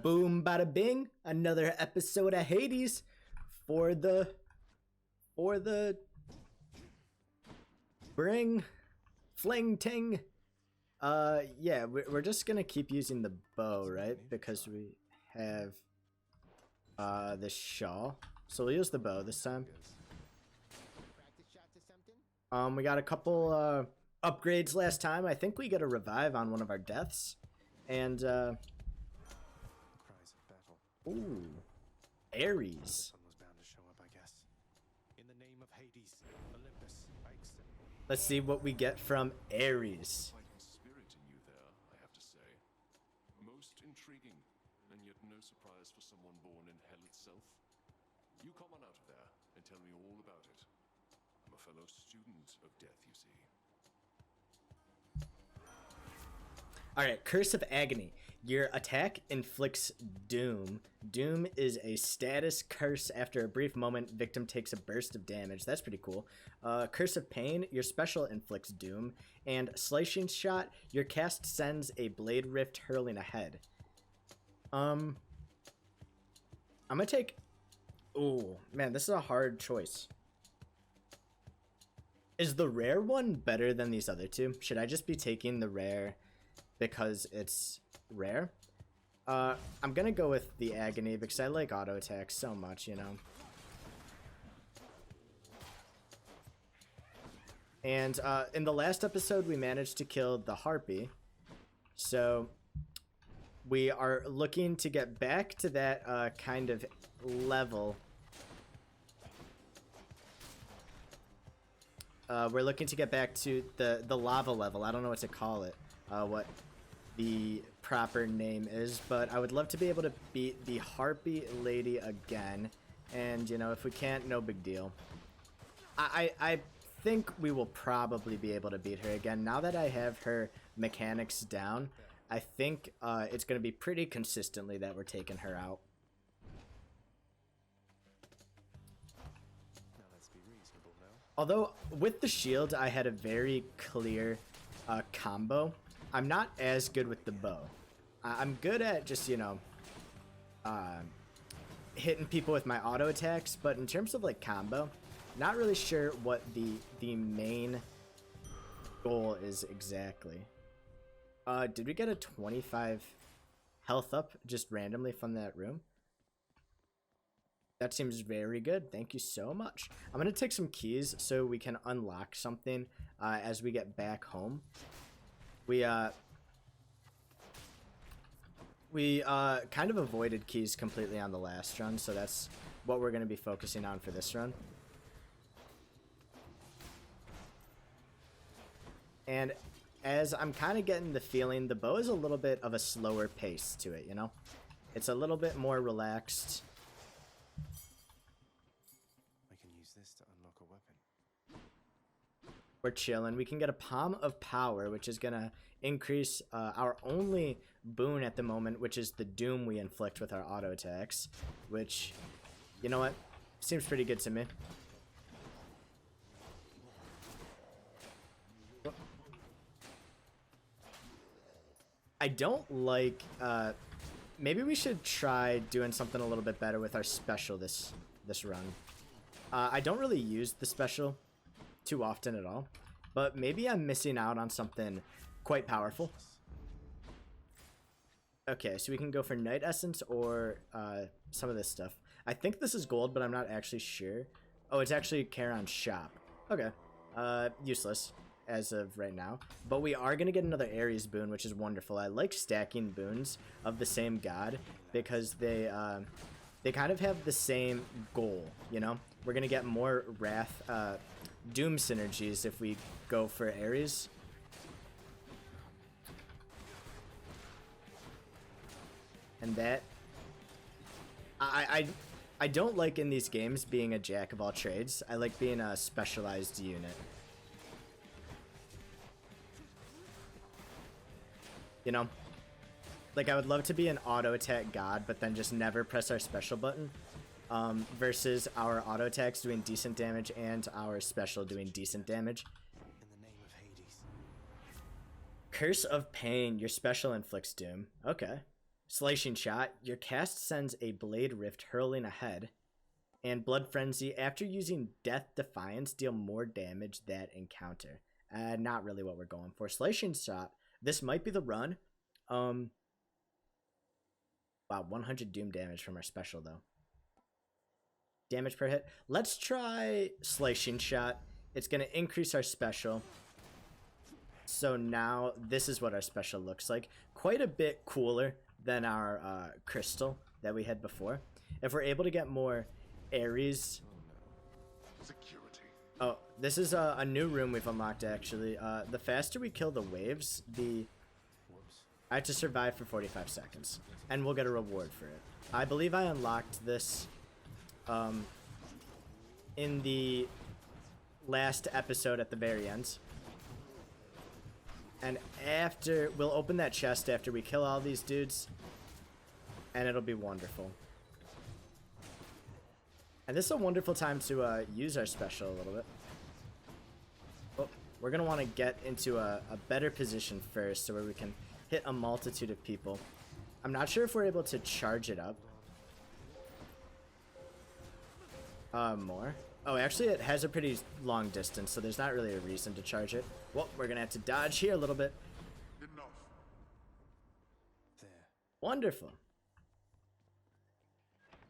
Boom, bada bing, another episode of Hades for the bring fling ting. Yeah, we're just gonna keep using the bow, right? Because we have this shawl, so we'll use the bow this time. We got a couple upgrades last time. I think we got a revive on one of our deaths, and ooh, Ares. Let's see what we get from Ares. Spirit in you there, I have to say. Most intriguing, and yet no surprise for someone born in hell itself. You come on out of there and tell me all about it. I'm a fellow student of death, you see. Alright, Curse of Agony. Your attack inflicts doom. Doom is a status curse. After a brief moment, victim takes a burst of damage. That's pretty cool. Curse of Pain. Your special inflicts doom. And Slicing Shot. Your cast sends a blade rift hurling ahead. I'm gonna take... Ooh, man, this is a hard choice. Is the rare one better than these other two? Should I just be taking the rare because it's rare? I'm gonna go with the Agony because I like auto attacks so much, you know. And in the last episode we managed to kill the Harpy, so we are looking to get back to that kind of level. We're looking to get back to the lava level. I don't know what to call it, what the proper name is, but I would love to be able to beat the Harpy lady again. And, you know, if we can't, no big deal. I think we will probably be able to beat her again. Now that I have her mechanics down, I think it's going to be pretty consistently that we're taking her out. Although, with the shield, I had a very clear combo. I'm not as good with the bow. I'm good at just, you know, hitting people with my auto attacks, but in terms of, like, combo, not really sure what the main goal is exactly. Did we get a 25 health up just randomly from that room? That seems very good. Thank you so much. I'm going to take some keys so we can unlock something as we get back home. We kind of avoided keys completely on the last run, so that's what we're going to be focusing on for this run. And as I'm kind of getting the feeling, the bow is a little bit of a slower pace to it, you know? It's a little bit more relaxed. We're chilling. We can get a Palm of Power, which is going to increase our only boon at the moment, which is the doom we inflict with our auto attacks, which, you know what, seems pretty good to me. I don't like... maybe we should try doing something a little bit better with our special this run. I don't really use the special too often at all, but maybe I'm missing out on something quite powerful. Okay, so we can go for Night Essence or some of this stuff. I think this is gold, but I'm not actually sure. Oh, it's actually Charon's shop. Okay, useless as of right now, but we are gonna get another Ares boon, which is wonderful. I like stacking boons of the same god because they kind of have the same goal, you know? We're gonna get more Wrath, Doom synergies if we go for Ares. And that... I don't like in these games being a jack of all trades. I like being a specialized unit. You know? Like, I would love to be an auto attack god, but then just never press our special button. Versus our auto attacks doing decent damage and our special doing decent damage. In the name of Hades. Curse of Pain. Your special inflicts doom. Okay. Slashing Shot. Your cast sends a Blade Rift hurling ahead. And Blood Frenzy. After using Death Defiance, deal more damage that encounter. Not really what we're going for. Slashing Shot. This might be the run. Wow, 100 doom damage from our special, though. Damage per hit. Let's try Slashing Shot. It's going to increase our special. So now this is what our special looks like. Quite a bit cooler than our crystal that we had before. If we're able to get more Ares. Security. Oh, this is a new room we've unlocked, actually. The faster we kill the waves, I have to survive for 45 seconds. And we'll get a reward for it. I believe I unlocked this in the last episode at the very end. And after, we'll open that chest after we kill all these dudes. And it'll be wonderful. And this is a wonderful time to use our special a little bit. Oh, we're going to want to get into a better position first so where we can hit a multitude of people. I'm not sure if we're able to charge it up. More. Oh, actually it has a pretty long distance, so there's not really a reason to charge it. Well, we're going to have to dodge here a little bit. Enough. There. Wonderful.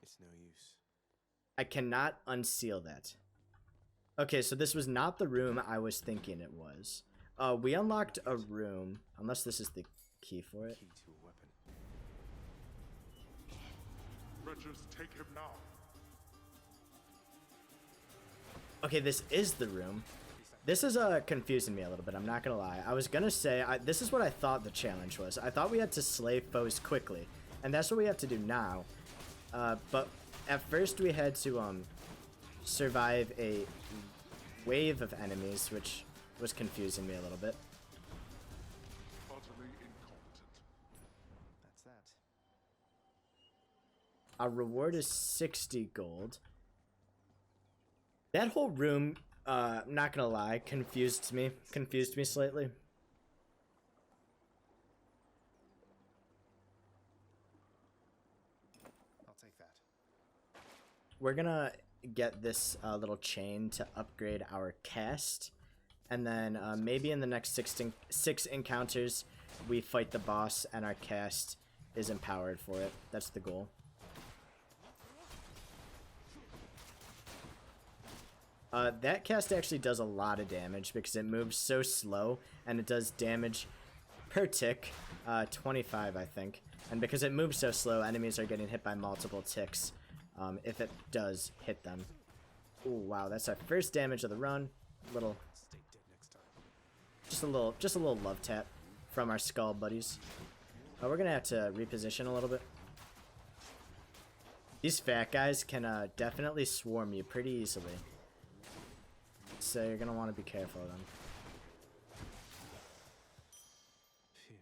It's no use. I cannot unseal that. Okay, so this was not the room I was thinking it was. We unlocked a room, unless this is the key for it. Key to a weapon. Wretches, take him now. Okay, this is the room. This is confusing me a little bit, I'm not gonna lie. I was gonna say, this is what I thought the challenge was. I thought we had to slay foes quickly, and that's what we have to do now. But at first we had to survive a wave of enemies, which was confusing me a little bit. Utterly incompetent. That's that. Our reward is 60 gold. That whole room, I'm not gonna lie, confused me slightly. I'll take that. We're gonna get this little chain to upgrade our cast, and then maybe in the next six encounters we fight the boss and our cast is empowered for it. That's the goal. That cast actually does a lot of damage because it moves so slow, and it does damage per tick, 25 I think. And because it moves so slow, enemies are getting hit by multiple ticks if it does hit them. Oh wow, that's our first damage of the run. Little, Stay dead next time. just a little love tap from our skull buddies. We're gonna have to reposition a little bit. These fat guys can definitely swarm you pretty easily. So you're gonna want to be careful of them. Phew.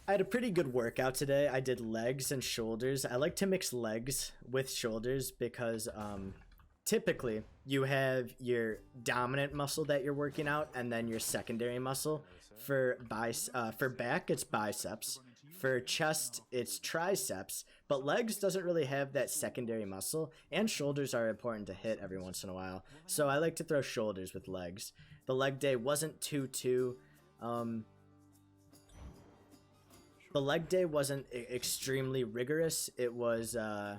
I had a pretty good workout today. I did legs and shoulders. I like to mix legs with shoulders because typically you have your dominant muscle that you're working out and then your secondary muscle. For back it's biceps. For chest it's triceps. But legs doesn't really have that secondary muscle, and shoulders are important to hit every once in a while. So I like to throw shoulders with legs. The leg day wasn't the leg day wasn't extremely rigorous. It was Within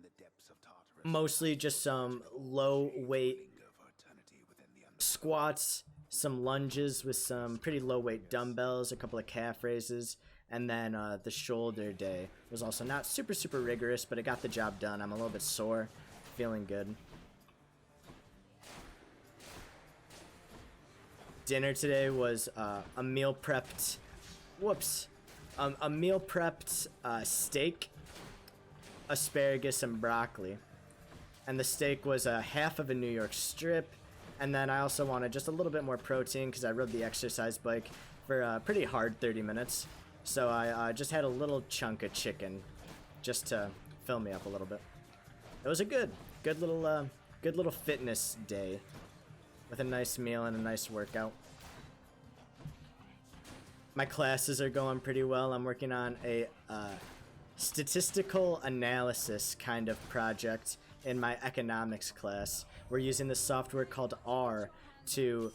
the depths of Tartarus, mostly just some low weight of eternity within the squats, some lunges with some pretty low weight dumbbells, a couple of calf raises, and then the shoulder day was also not super rigorous, but it got the job done. I'm a little bit sore, feeling good. Dinner today was a meal prepped, a meal prepped steak, asparagus, and broccoli. And the steak was half of a New York strip. And then I also wanted just a little bit more protein because I rode the exercise bike for a pretty hard 30 minutes. So I just had a little chunk of chicken just to fill me up a little bit. It was a good little fitness day with a nice meal and a nice workout. My classes are going pretty well. I'm working on a statistical analysis kind of project in my economics class. We're using this software called R to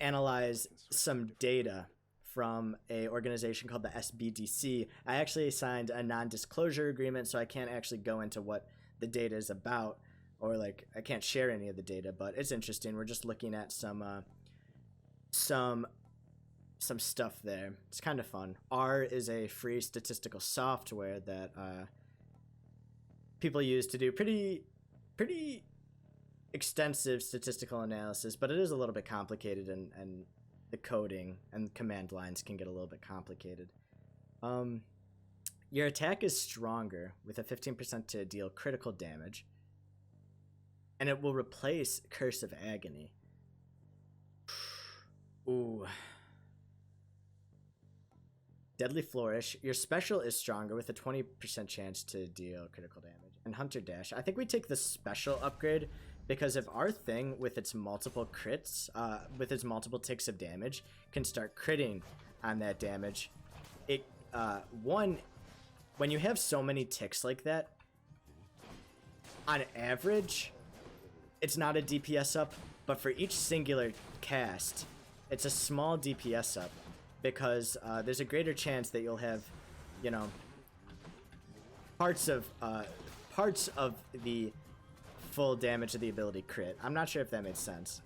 analyze some data from a organization called the SBDC. I actually signed a non-disclosure agreement, so I can't actually go into what the data is about, or like I can't share any of the data, but it's interesting. We're just looking at some stuff there. It's kind of fun. R is a free statistical software that people use to do pretty extensive statistical analysis, but it is a little bit complicated, and the coding and command lines can get a little bit complicated. Your attack is stronger with a 15% to deal critical damage, and it will replace Curse of Agony. Ooh. Deadly Flourish. Your special is stronger with a 20% chance to deal critical damage. And Hunter Dash. I think we take the special upgrade because if our thing with its multiple crits, with its multiple ticks of damage, can start critting on that damage, it, when you have so many ticks like that, on average, it's not a DPS up, but for each singular cast, it's a small DPS up, because there's a greater chance that you'll have, you know, parts of the full damage of the ability crit. I'm not sure if that made sense.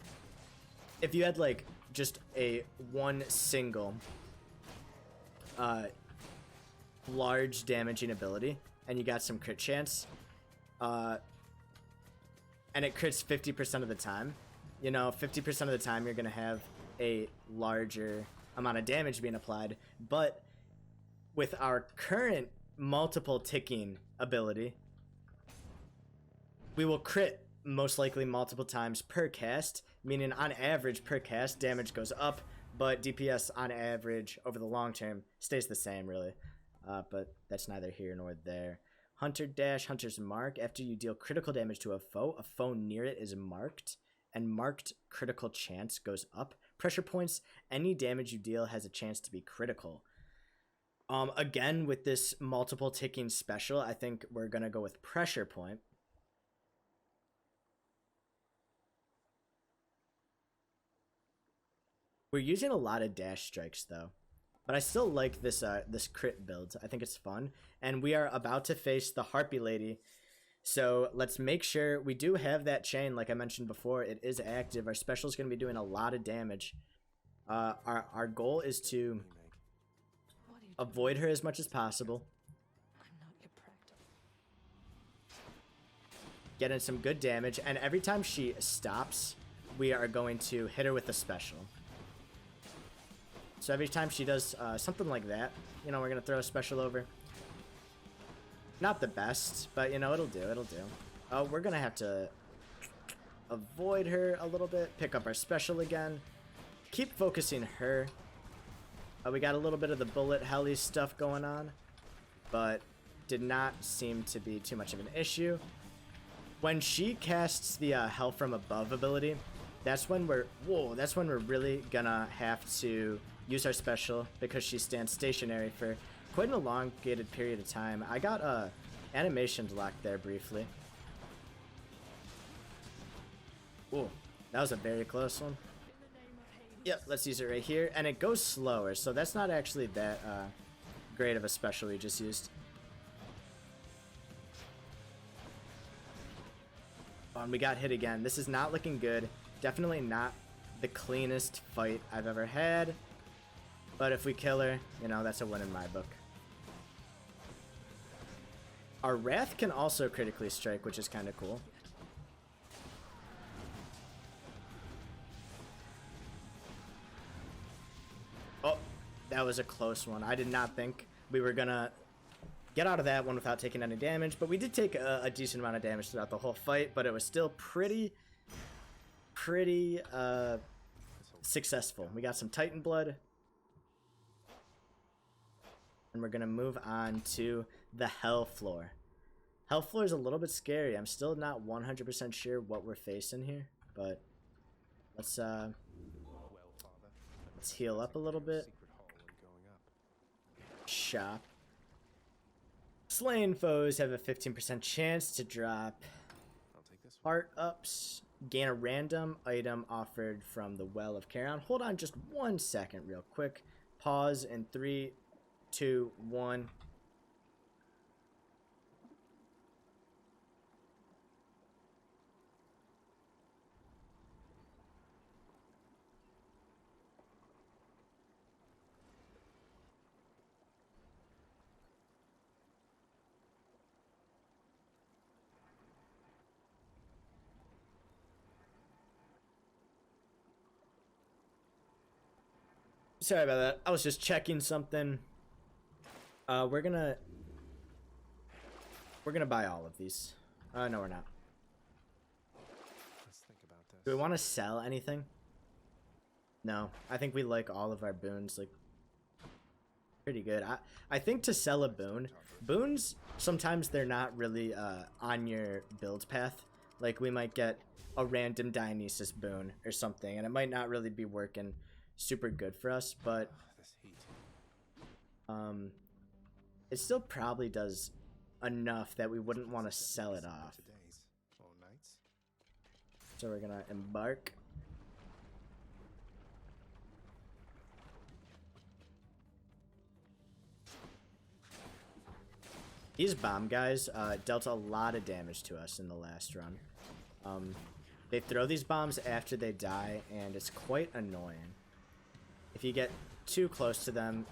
If you had like just a one single large damaging ability and you got some crit chance, and it crits 50% of the time, you know, 50% of the time you're gonna have a larger amount of damage being applied. But with our current multiple ticking ability, we will crit most likely multiple times per cast, meaning on average per cast damage goes up, but DPS on average over the long term stays the same, really. But that's neither here nor there. Hunter Dash, Hunter's Mark. After you deal critical damage to a foe near it is marked, and marked critical chance goes up. Pressure points, any damage you deal has a chance to be critical. Again, with this multiple ticking special, I think we're gonna go with Pressure Point. We're using a lot of dash strikes though, but I still like this this crit build. I think it's fun, and we are about to face the Harpy Lady, so let's make sure we do have that chain. Like I mentioned before, it is active. Our special is going to be doing a lot of damage. Our goal is to avoid her as much as possible. Get in some good damage, and every time she stops, we are going to hit her with a special. So every time she does something like that, you know, we're going to throw a special over. Not the best, but, you know, it'll do, it'll do. Oh, we're going to have to avoid her a little bit, pick up our special again, keep focusing her. We got a little bit of the bullet heli stuff going on, but did not seem to be too much of an issue. When she casts the Hell from Above ability, that's when we're really gonna have to use our special, because she stands stationary for quite an elongated period of time. I got animation locked there briefly. Ooh, that was a very close one. Yep, let's use it right here, and it goes slower, so that's not actually that great of a special we just used. Oh, and we got hit again. This is not looking good. Definitely not the cleanest fight I've ever had. But if we kill her, you know, that's a win in my book. Our Wrath can also critically strike, which is kind of cool. Oh, that was a close one. I did not think we were gonna get out of that one without taking any damage, but we did take a decent amount of damage throughout the whole fight, but it was still pretty successful. We got some Titan blood. And we're going to move on to the Hell Floor. Hell Floor is a little bit scary. I'm still not 100% sure what we're facing here, but let's heal up a little bit. Shop. Slain foes have a 15% chance to drop I'll take this one. heart ups. Gain a random item offered from the Well of Charon. Hold on just 1 second real quick. Pause in 3, 2, 1. Sorry about that. I was just checking something. We're gonna buy all of these. No, we're not. Let's think about this. Do we want to sell anything? No, I think we like all of our boons. Like, pretty good. I think to sell a boon, boons sometimes they're not really on your build path. Like we might get a random Dionysus boon or something, and it might not really be working super good for us, but This heat. it still probably does enough that we wouldn't want to sell it off. Today's or nights. So we're gonna embark. These bomb guys dealt a lot of damage to us in the last run. They throw these bombs after they die, and it's quite annoying. If you get too close to them,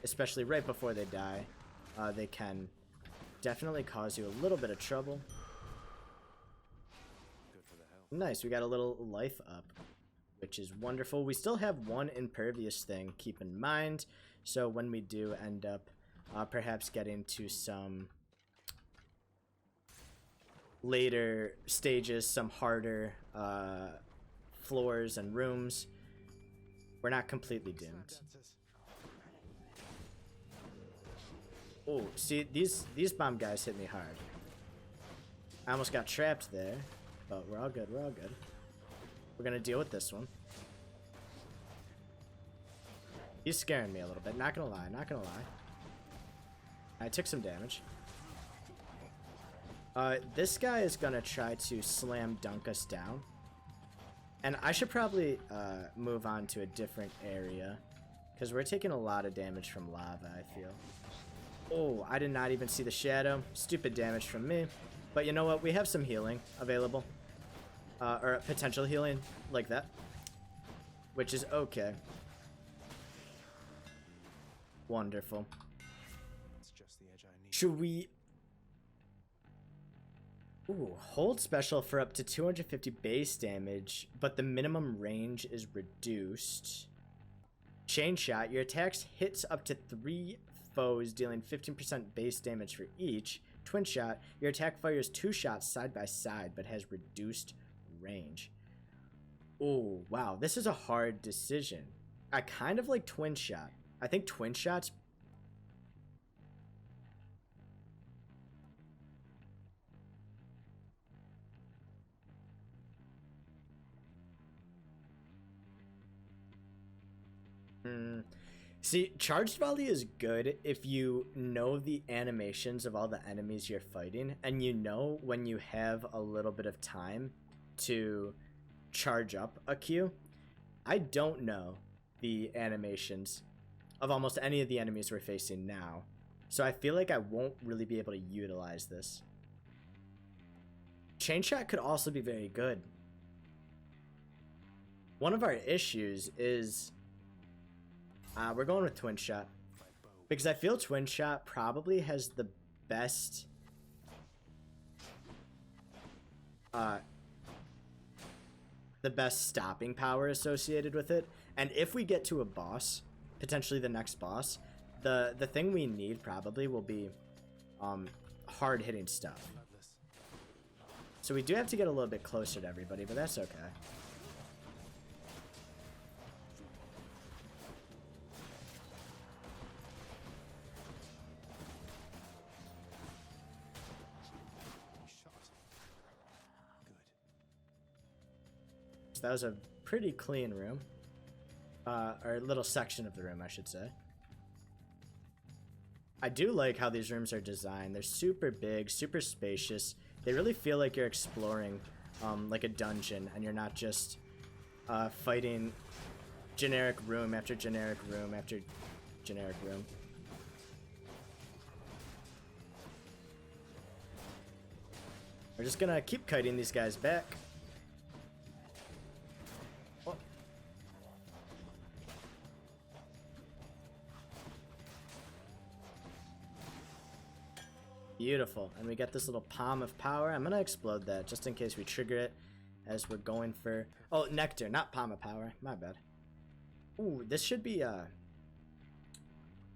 especially right before they die, they can definitely cause you a little bit of trouble. Good for the health. Nice, we got a little life up, which is wonderful. We still have one impervious thing, keep in mind. So when we do end up perhaps getting to some later stages, some harder floors and rooms, we're not completely doomed. Oh, see, these bomb guys hit me hard. I almost got trapped there, but we're all good, we're all good. We're gonna deal with this one. He's scaring me a little bit, not gonna lie, not gonna lie. I took some damage. This guy is gonna try to slam dunk us down. And I should probably move on to a different area, because we're taking a lot of damage from lava, I feel. Oh, I did not even see the shadow. Stupid damage from me. But you know what? We have some healing available. Or potential healing like that. Which is okay. Wonderful. It's just the edge I need. Should we... Ooh, hold special for up to 250 base damage, but the minimum range is reduced. Chain shot. Your attacks hits up to 3 foes, dealing 15% base damage for each. Twin shot. Your attack fires 2 shots side by side, but has reduced range. Oh, wow. This is a hard decision. I kind of like twin shot. I think twin shots... See, charged volley is good if you know the animations of all the enemies you're fighting, and you know when you have a little bit of time to charge up a Q. I don't know the animations of almost any of the enemies we're facing now, so I feel like I won't really be able to utilize this. Chain shot could also be very good. One of our issues is... we're going with twin shot because I feel twin shot probably has the best stopping power associated with it. And if we get to a boss, potentially the next boss, the thing we need probably will be hard hitting stuff. So we do have to get a little bit closer to everybody, but that's okay. So that was a pretty clean room. Or little section of the room, I should say. I do like how these rooms are designed. They're super big, super spacious. They really feel like you're exploring like a dungeon, and you're not just fighting generic room after generic room after generic room. We're just gonna keep kiting these guys back. Oh. Beautiful. And we get this little palm of power. I'm gonna explode that just in case we trigger it as we're going for... Oh, nectar, not palm of power. My bad. Ooh, this should be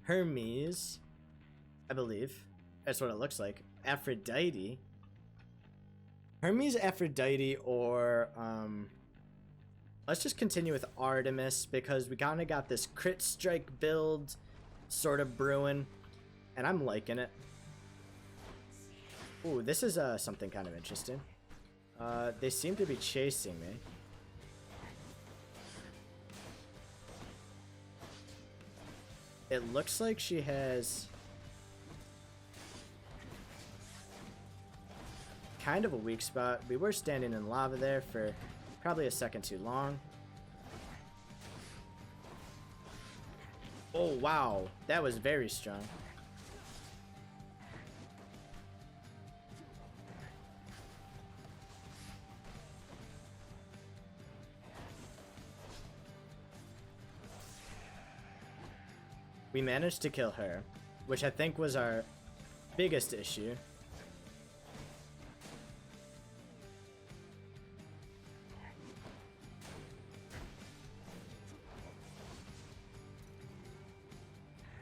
Hermes, I believe. That's what it looks like. Aphrodite. Hermes, Aphrodite, or let's just continue with Artemis, because we kind of got this crit strike build sort of brewing, and I'm liking it. Ooh, this is something kind of interesting. They seem to be chasing me. It looks like she has kind of a weak spot. We were standing in lava there for probably a second too long. Oh, wow. That was very strong. We managed to kill her, which I think was our biggest issue.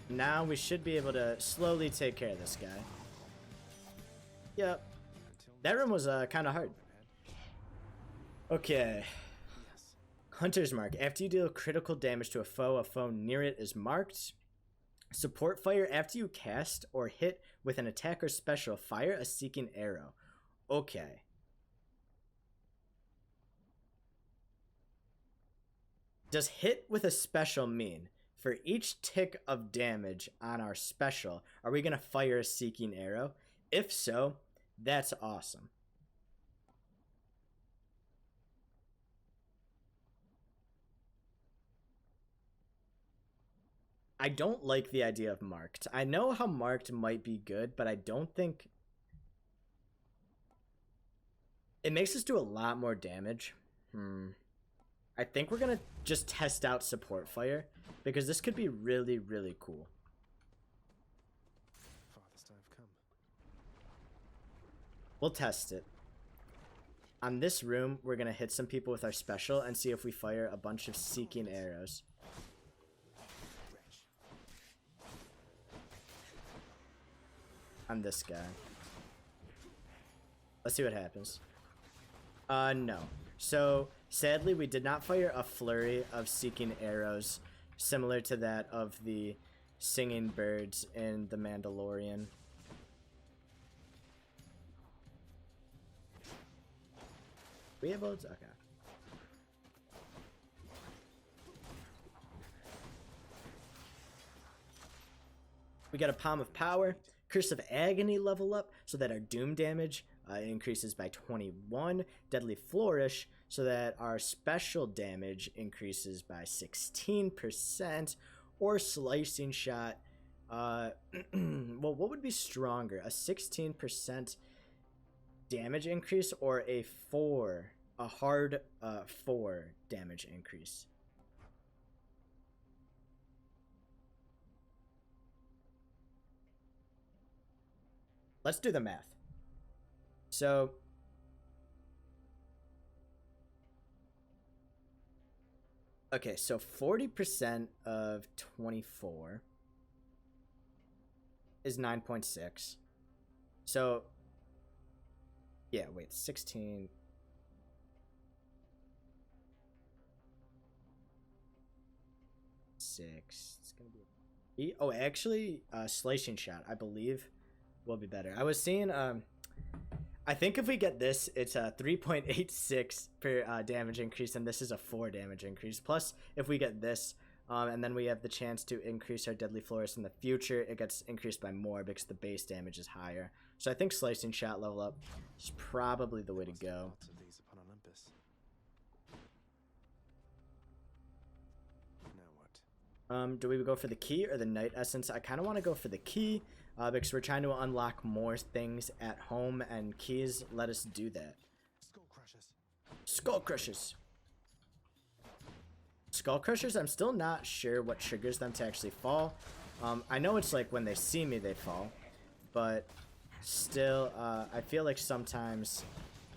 Now we should be able to slowly take care of this guy. Yep. That room was kind of hard. Okay. Hunter's Mark. After you deal critical damage to a foe near it is marked. Support fire. After you cast or hit with an attack or special, fire a seeking arrow. Okay. Does hit with a special mean for each tick of damage on our special, are we going to fire a seeking arrow? If so, that's awesome. I don't like the idea of marked. I know how marked might be good, but I don't think... It makes us do a lot more damage. I think we're going to just test out support fire, because this could be really, really cool. Farthest I've come. We'll test it. On this room, we're going to hit some people with our special and see if we fire a bunch of seeking arrows. On this guy. Let's see what happens. No. So, sadly, we did not fire a flurry of seeking arrows similar to that of the singing birds in The Mandalorian. We have loads? Okay. We got a Palm of Power, Curse of Agony level up so that our Doom damage increases by 21, Deadly Flourish so that our special damage increases by 16%, or Slicing Shot. Well, what would be stronger? A 16% damage increase or a hard 4 damage increase? Let's do the math. So, okay, so 40% of 24 is 9.6. So, yeah, wait, 16. It's gonna be. Oh, actually, Slicing Shot, I believe, will be better. I was seeing, I think if we get this, it's a 3.86 per damage increase, and this is a 4 damage increase. Plus, if we get this, And then we have the chance to increase our deadly florist in the future. It gets increased by more because the base damage is higher. So I think slicing shot level up is probably the way to go. Lots of these upon Olympus. Now what? Do we go for the key or the night essence? I kind of want to go for the key because we're trying to unlock more things at home, and keys let us do that. Skull crushes. Skull Crushers. Skull Crushers, I'm still not sure what triggers them to actually fall. I know it's like when they see me they fall, but still, I feel like sometimes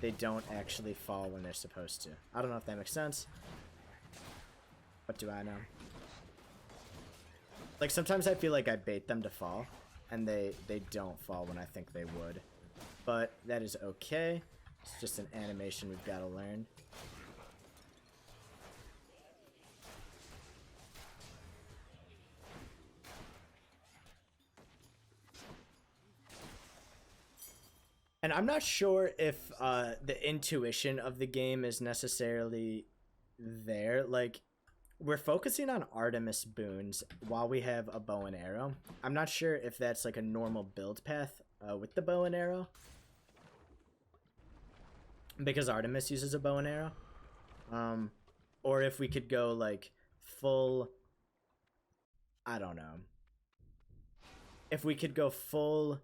they don't actually fall when they're supposed to. I don't know if that makes sense. What do I know? Like, sometimes I feel like I bait them to fall, and they don't fall when I think they would. But that is okay. It's just an animation we've got to learn. And I'm not sure if the intuition of the game is necessarily there. Like, we're focusing on Artemis boons while we have a bow and arrow. I'm not sure if that's like a normal build path with the bow and arrow, because Artemis uses a bow and arrow. Or if we could go like full, I don't know. If we could go full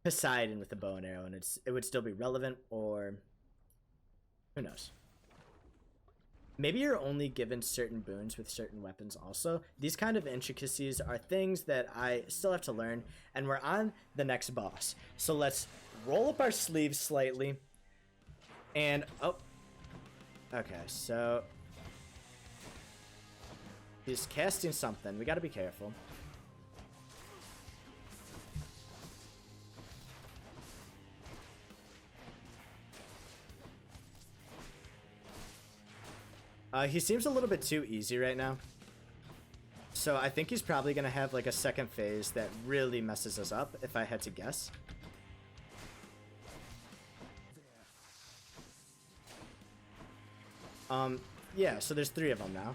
Poseidon with the bow and arrow, and it would still be relevant, or who knows. Maybe you're only given certain boons with certain weapons also. These kind of intricacies are things that I still have to learn, and we're on the next boss. So let's roll up our sleeves slightly, and oh, okay, so he's casting something. We gotta be careful. He seems a little bit too easy right now. So I think he's probably going to have like a second phase that really messes us up, if I had to guess. Yeah, so there's 3 of them now.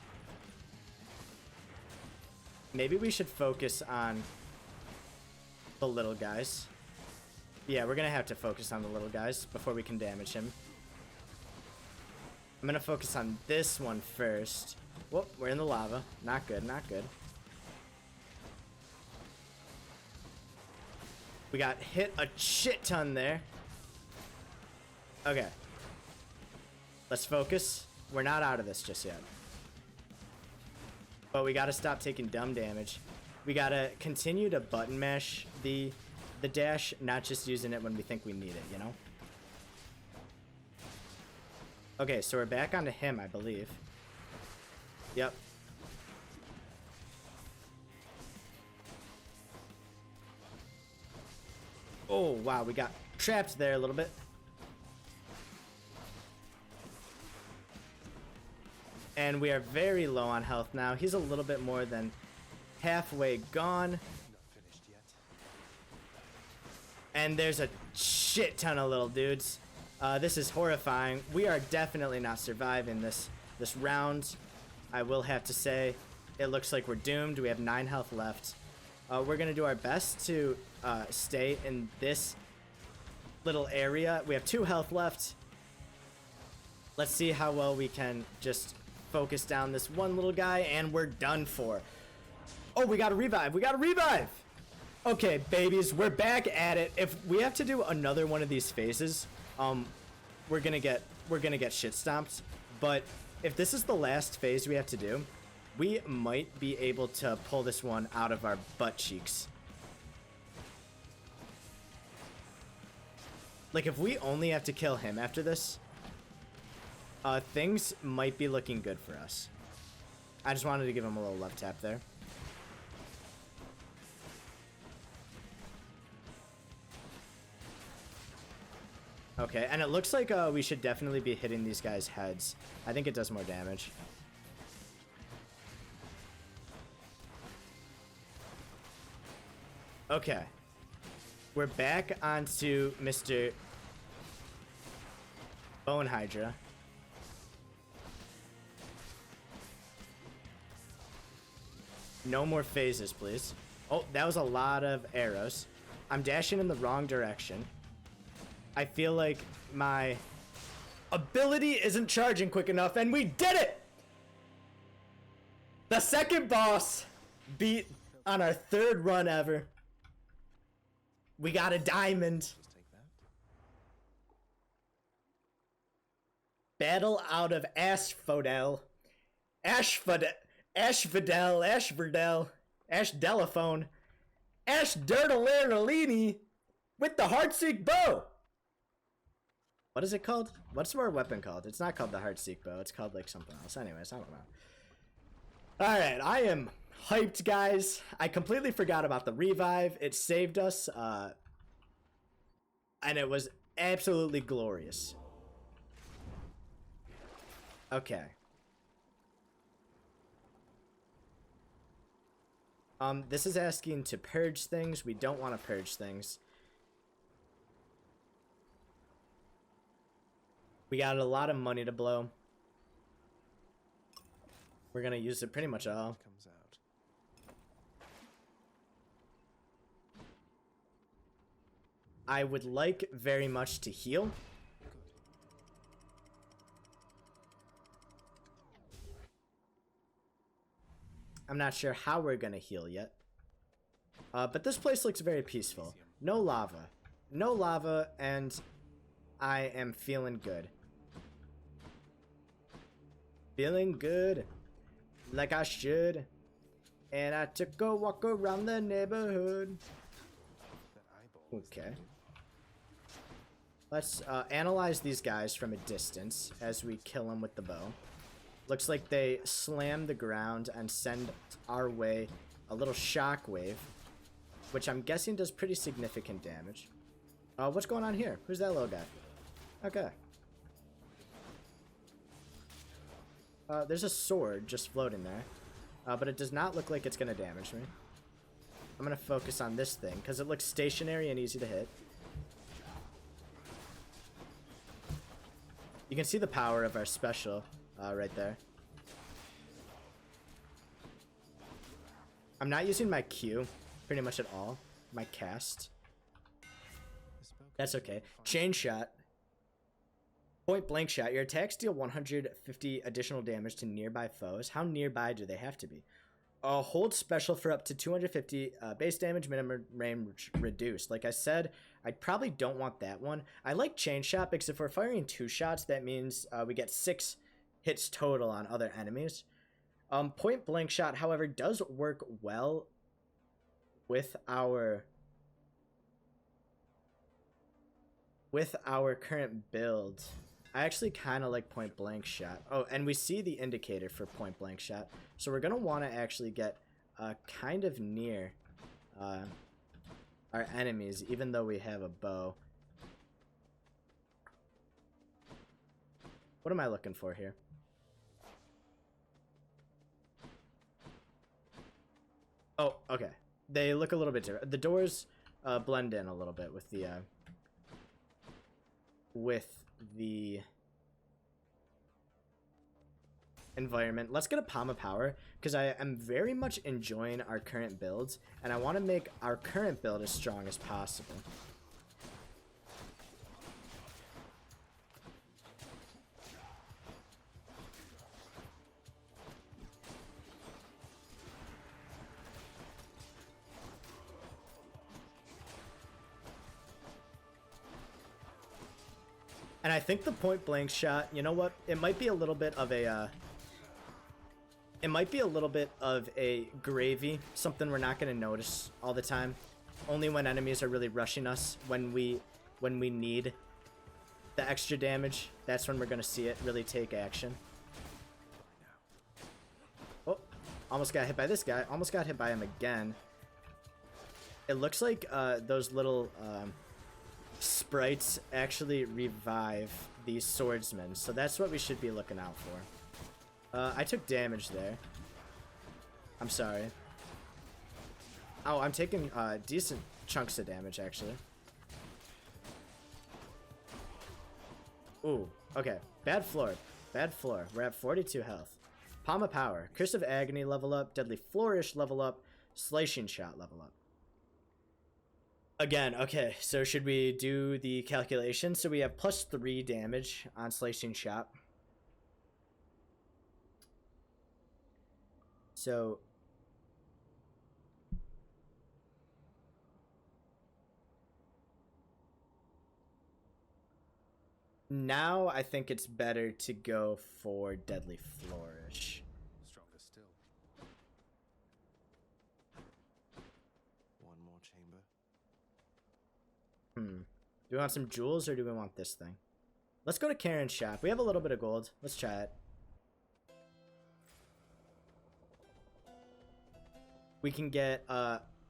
Maybe we should focus on the little guys. Yeah, we're going to have to focus on the little guys before we can damage him. I'm gonna focus on this one first. Whoop, we're in the lava. Not good, not good. We got hit a shit ton there. Okay. Let's focus. We're not out of this just yet. But we gotta stop taking dumb damage. We gotta continue to button mash the dash, not just using it when we think we need it, you know? Okay, so we're back onto him, I believe. Yep. Oh, wow, we got trapped there a little bit. And we are very low on health now. He's a little bit more than halfway gone. Not finished yet. And there's a shit ton of little dudes. This is horrifying. We are definitely not surviving this round. I will have to say, it looks like we're doomed. We have 9 health left. We're gonna do our best to stay in this little area. We have 2 health left. Let's see how well we can just focus down this one little guy, and we're done for. Oh, we got a revive. We got a revive. Okay, babies, we're back at it. If we have to do another one of these phases, we're gonna get shit stomped. But if this is the last phase we have to do, we might be able to pull this one out of our butt cheeks. Like, if we only have to kill him after this, things might be looking good for us. I just wanted to give him a little love tap there. Okay, and it looks like we should definitely be hitting these guys' heads. I think it does more damage. Okay. We're back onto Mr. Bone Hydra. No more phases, please. Oh, that was a lot of arrows. I'm dashing in the wrong direction. I feel like my ability isn't charging quick enough, and we did it! The second boss beat on our third run ever. We got a diamond. Just take that. Battle out of Asphodel. Ashverdel, Ashdelphone, Ashdirtlerlini with the Heartseek bow. What is it called? What's our weapon called? It's not called the Heartseek bow. It's called like something else. Anyways, I don't know. Alright, I am hyped, guys. I completely forgot about the revive. It saved us, and it was absolutely glorious. Okay. This is asking to purge things. We don't want to purge things. We got a lot of money to blow. We're gonna use it pretty much all. Comes out. I would like very much to heal. I'm not sure how we're gonna heal yet. But this place looks very peaceful. No lava. No lava, and I am feeling good. Feeling good. Like I should. And I took a walk around the neighborhood. That eyeball. Okay. Let's analyze these guys from a distance as we kill them with the bow. Looks like they slam the ground and send our way a little shockwave, which I'm guessing does pretty significant damage. What's going on here? Who's that little guy? Okay. There's a sword just floating there, but it does not look like it's going to damage me. I'm going to focus on this thing because it looks stationary and easy to hit. You can see the power of our special right there. I'm not using my Q pretty much at all. My cast. That's okay. Chain shot. Point blank shot. Your attacks deal 150 additional damage to nearby foes. How nearby do they have to be? Hold special for up to 250 base damage, minimum range reduced. Like I said, I probably don't want that one. I like chain shot because if we're firing 2 shots, that means we get 6 hits total on other enemies. Point blank shot, however, does work well with our current build. I actually kind of like point blank shot. Oh, and we see the indicator for point blank shot. So we're going to want to actually get kind of near our enemies, even though we have a bow. What am I looking for here? Oh, okay. They look a little bit different. The doors blend in a little bit with the environment. Let's get a Palm of Power because I am very much enjoying our current builds, and I want to make our current build as strong as possible. And I think the point blank shot, you know what? It might be a little bit of a gravy, something we're not going to notice all the time. Only when enemies are really rushing us, when we need the extra damage, that's when we're going to see it really take action. Oh, almost got hit by this guy. Almost got hit by him again. It looks like those little sprites actually revive these swordsmen, so that's what we should be looking out for. I took damage there. I'm sorry. Oh, I'm taking decent chunks of damage, actually. Ooh, okay. Bad floor. Bad floor. We're at 42 health. Palm of Power. Curse of Agony level up. Deadly Flourish level up. Slicing Shot level up. Again, okay, so should we do the calculation? So we have +3 damage on Slicing Shot. So now I think it's better to go for Deadly Flourish. Stronger still. One more chamber. Do we want some jewels or do we want this thing? Let's go to Karen's shop. We have a little bit of gold. Let's try it. We can get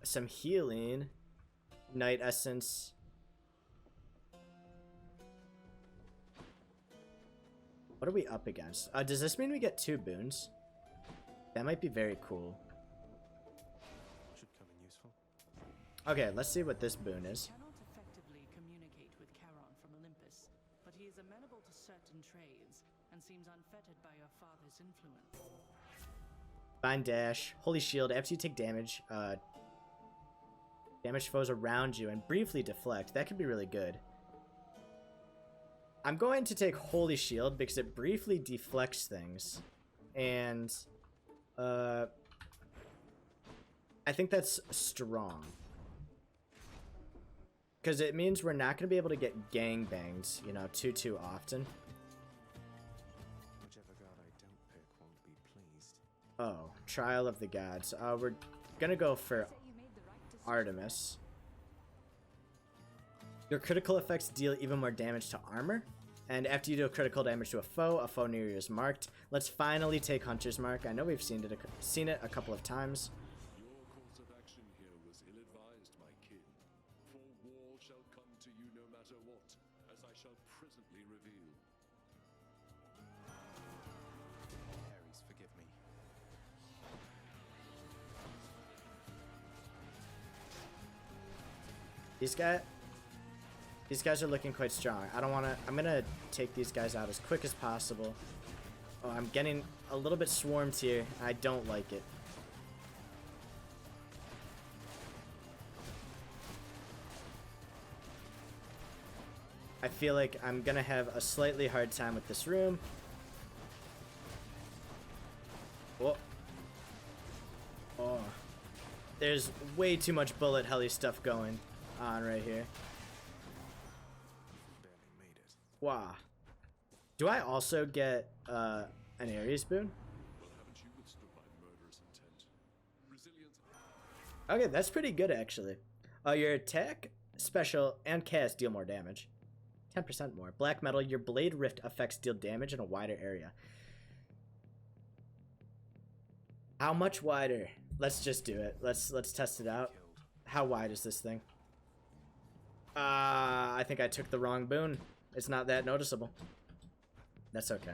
some healing, Night Essence. What are we up against? Does this mean we get 2 boons? That might be very cool. Should come in useful. Okay, let's see what this boon is. Cannot effectively communicate with Charon from Olympus, but he is amenable to certain trades and seems unfettered by your father's influence. Divine Dash, Holy Shield. After you take damage, damage foes around you and briefly deflect. That could be really good. I'm going to take Holy Shield because it briefly deflects things. And I think that's strong. Because it means we're not going to be able to get gangbanged, you know, too often. Whichever god I don't pick won't be pleased. Oh, Trial of the Gods. We're going to go for Artemis. Your critical effects deal even more damage to armor. And after you do a critical damage to a foe near you is marked. Let's finally take Hunter's Mark. I know we've seen it a couple of times. Your course of action here was ill-advised, my kin. For war shall come to you no matter what, as I shall presently reveal. Ares, forgive me. These guys are looking quite strong. I'm gonna take these guys out as quick as possible. Oh, I'm getting a little bit swarmed here. I don't like it. I feel like I'm gonna have a slightly hard time with this room. Whoa. Oh. There's way too much bullet helly stuff going on right here. Barely made it. Wow. Do I also get an Ares boon? Well, haven't you withstood my murderous intent? Resilience. Okay, that's pretty good actually. Your attack, special, and cast deal more damage. 10% more. Black metal, your blade rift effects deal damage in a wider area. How much wider? Let's just do it. Let's test it out. How wide is this thing? I think I took the wrong boon. It's not that noticeable. That's okay.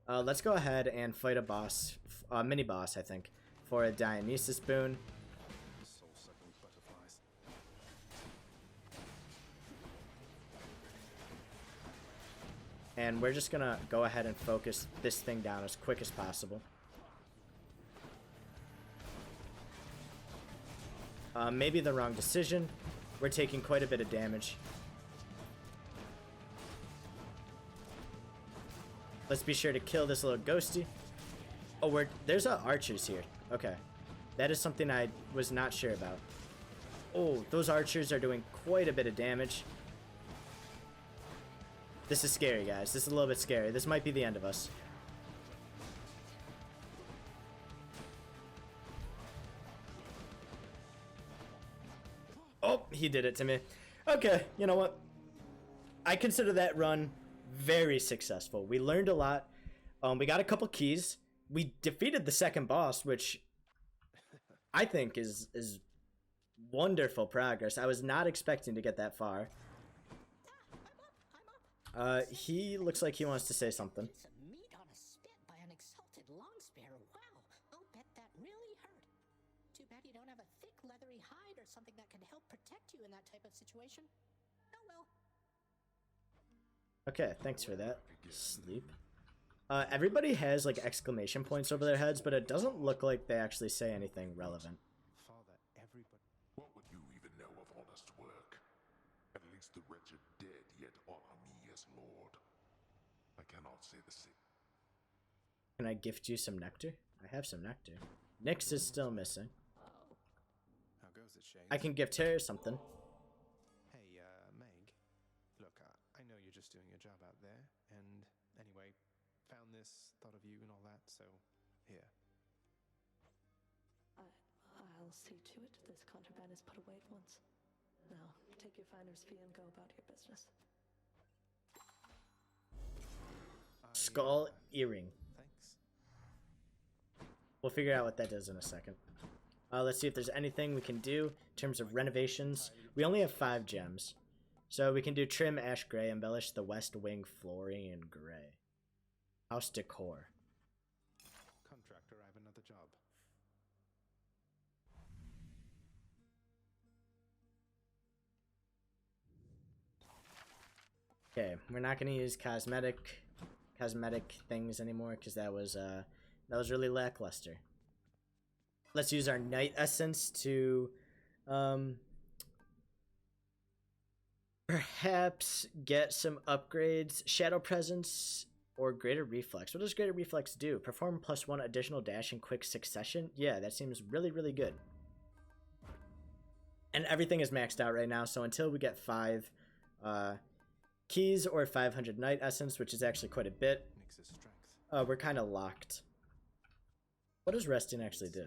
Let's go ahead and fight a boss, a mini boss, I think, for a Dionysus boon. Soul-sucking butterflies. And we're just gonna go ahead and focus this thing down as quick as possible. Maybe the wrong decision. We're taking quite a bit of damage. Let's be sure to kill this little ghosty. Oh, there's archers here. Okay. That is something I was not sure about. Oh, those archers are doing quite a bit of damage. This is scary, guys. This is a little bit scary. This might be the end of us. Oh, he did it to me. Okay, you know what? I consider that run very successful. We learned a lot. We got a couple keys. We defeated the second boss, which I think is wonderful progress. I was not expecting to get that far. He looks like he wants to say something. Some meat on a spit by an exalted long spear. Wow, I'll bet that really hurt. Too bad you don't have a thick leathery hide or something that can help protect you in that type of situation. Oh well. Okay, thanks for that. Sleep. Everybody has like exclamation points over their heads, but it doesn't look like they actually say anything relevant. Father, everybody. What would you even know of honest work? At least the wretched dead yet honor me as lord. I cannot say the same. Can I gift you some nectar? I have some nectar. Nyx is still missing. How goes it, Shades? I can gift her something. Hey, Meg. Look, I know you're just doing your job out there, and anyway, found this, thought of you and all that, so here. I'll see to it this contraband is put away at once. Now, take your finder's fee and go about your business. Skull earring. Thanks. We'll figure out what that does in a second. Let's see if there's anything we can do in terms of renovations. We only have 5 gems. So we can do trim ash gray, embellish the west wing flooring in gray. House decor. Contractor, I have another job. Okay, we're not gonna use cosmetic things anymore because that was really lackluster. Let's use our night essence to perhaps get some upgrades. Shadow presence or greater reflex. What does greater reflex do? Perform +1 additional dash in quick succession. Yeah, that seems really, really good. And everything is maxed out right now, so until we get 5 keys or 500 night essence, which is actually quite a bit, Nix's strength. we're kind of locked. What does resting actually do?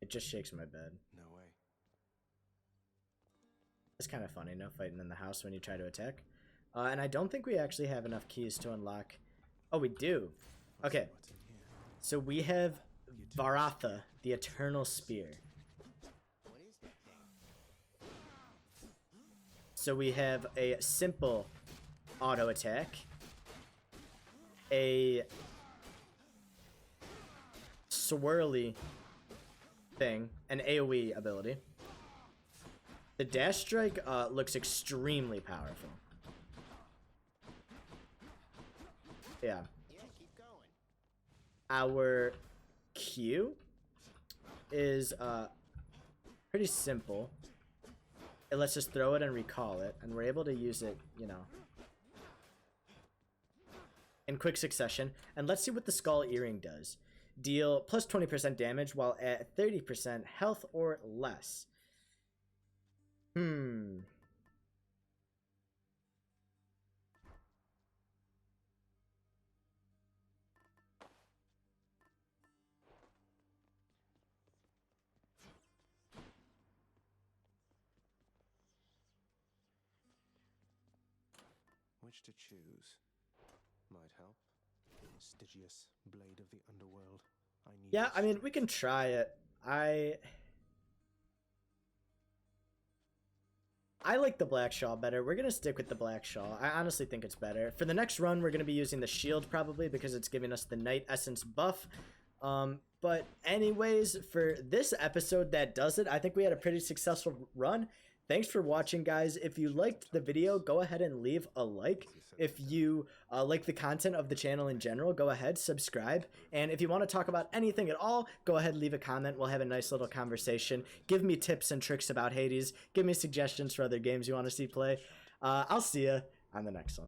It just shakes my bed. No way. It's kind of funny, no fighting in the house when you try to attack. And I don't think we actually have enough keys to unlock. Oh, we do. Okay, What's in here? so we have Varatha, the Eternal Spear. So we have a simple auto attack, a swirly thing, an AoE ability. The dash strike looks extremely powerful. Yeah. Our Q is pretty simple. It lets us throw it and recall it, and we're able to use it, you know, in quick succession. And let's see what the skull earring does. Deal plus 20% damage while at 30% health or less. Which to choose? Might help. Stygius, blade of the underworld. I need. Yeah, your I mean, we strength. can try it. I like the black shawl better. We're going to stick with the black shawl. I honestly think it's better. For the next run, we're going to be using the shield probably because it's giving us the night essence buff. But anyways, for this episode, that does it. I think we had a pretty successful run. Thanks for watching, guys. If you liked the video, go ahead and leave a like. If you like the content of the channel in general, go ahead, subscribe. And if you want to talk about anything at all, go ahead, leave a comment. We'll have a nice little conversation. Give me tips and tricks about Hades. Give me suggestions for other games you want to see play. I'll see you on the next one.